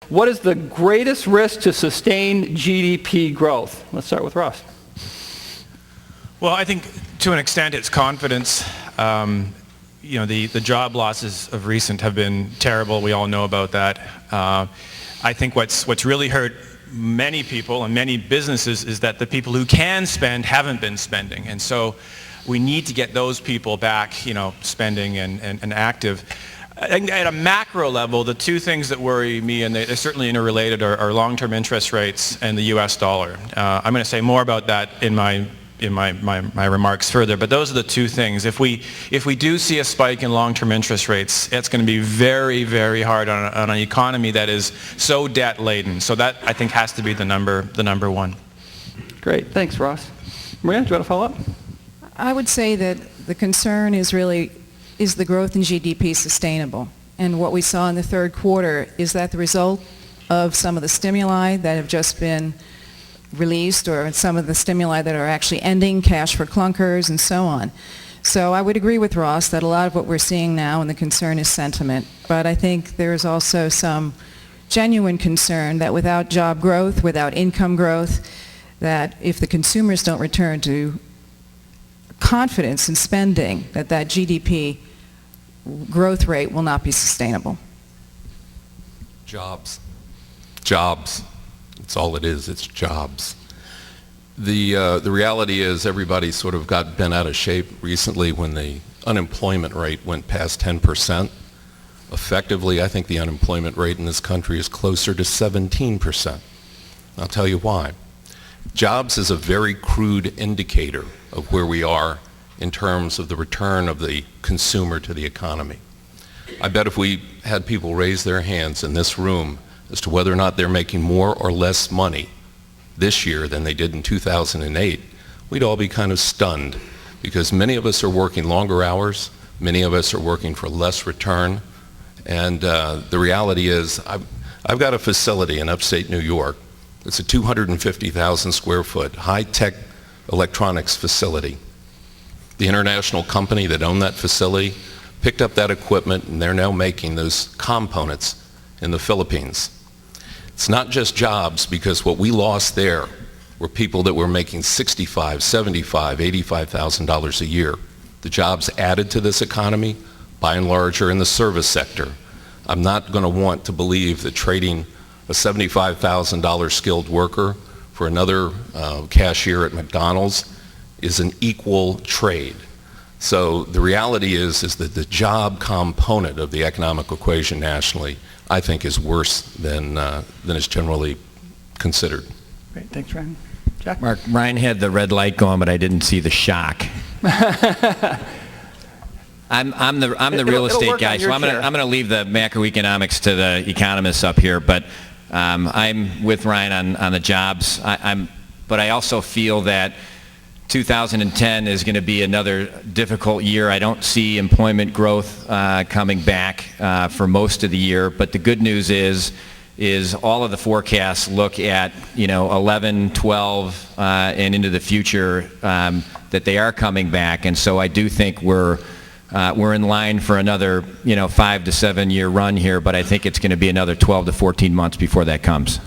what is the greatest risk to sustained GDP growth? Let's start with Ross. Well, I think to an extent it's confidence. The job losses of recent have been terrible. We all know about that. I think what's really hurt many people and many businesses is that the people who can spend haven't been spending. And so we need to get those people back, spending and active. At a macro level, the two things that worry me, and they're certainly interrelated, are long-term interest rates and the U.S. dollar. I'm going to say more about that in my remarks further, but those are the two things. If we do see a spike in long-term interest rates, it's going to be very, very hard on an economy that is so debt-laden. So that, I think, has to be the number one. Great. Thanks, Ross. Maria, do you want to follow up? I would say that the concern is the growth in GDP sustainable? And what we saw in the third quarter, is that the result of some of the stimuli that have just been released, or some of the stimuli that are actually ending, cash for clunkers and so on. So I would agree with Ross that a lot of what we're seeing now and the concern is sentiment, but I think there is also some genuine concern that without job growth, without income growth, that if the consumers don't return to confidence in spending, that GDP growth rate will not be sustainable. Jobs. That's all it is. It's jobs. The reality is everybody sort of got bent out of shape recently when the unemployment rate went past 10%. Effectively, I think the unemployment rate in this country is closer to 17%. I'll tell you why. Jobs is a very crude indicator of where we are in terms of the return of the consumer to the economy. I bet if we had people raise their hands in this room as to whether or not they're making more or less money this year than they did in 2008, we'd all be kind of stunned, because many of us are working longer hours, many of us are working for less return, and the reality is I've got a facility in upstate New York. It's a 250,000 square foot high-tech electronics facility. The international company that owned that facility picked up that equipment, and they're now making those components in the Philippines. It's not just jobs, because what we lost there were people that were making $65,000, $75,000, $85,000 a year. The jobs added to this economy, by and large, are in the service sector. I'm not going to want to believe that trading a $75,000 skilled worker for another cashier at McDonald's is an equal trade. So the reality is that the job component of the economic equation nationally, I think, is worse than is generally considered. Great, thanks, Ryan. Jack? Mark, Ryan had the red light going, but I didn't see the shock. I'm the real estate guy, so I'm gonna leave the macroeconomics to the economists up here. But I'm with Ryan on the jobs. But I also feel that 2010 is going to be another difficult year. I don't see employment growth coming back for most of the year. But the good news is all of the forecasts look at 11, 12, and into the future that they are coming back. And so I do think we're in line for another 5 to 7 year run here. But I think it's going to be another 12 to 14 months before that comes.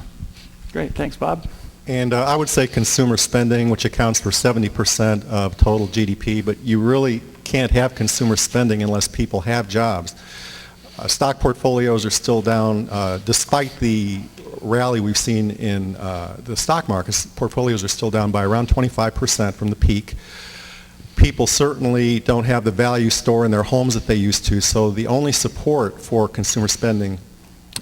Great, thanks, Bob. And I would say consumer spending, which accounts for 70% of total GDP, but you really can't have consumer spending unless people have jobs. Stock portfolios are still down, despite the rally we've seen in the stock markets. Portfolios are still down by around 25% from the peak. People certainly don't have the value store in their homes that they used to, so the only support for consumer spending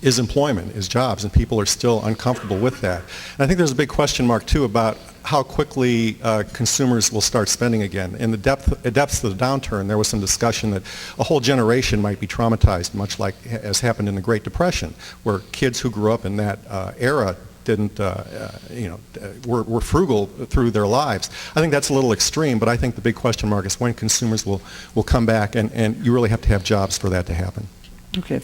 is employment, is jobs, and people are still uncomfortable with that. And I think there's a big question mark, too, about how quickly consumers will start spending again. In the depths of the downturn, there was some discussion that a whole generation might be traumatized, much like has happened in the Great Depression, where kids who grew up in that era were frugal through their lives. I think that's a little extreme, but I think the big question mark is when consumers will come back, and you really have to have jobs for that to happen. Okay.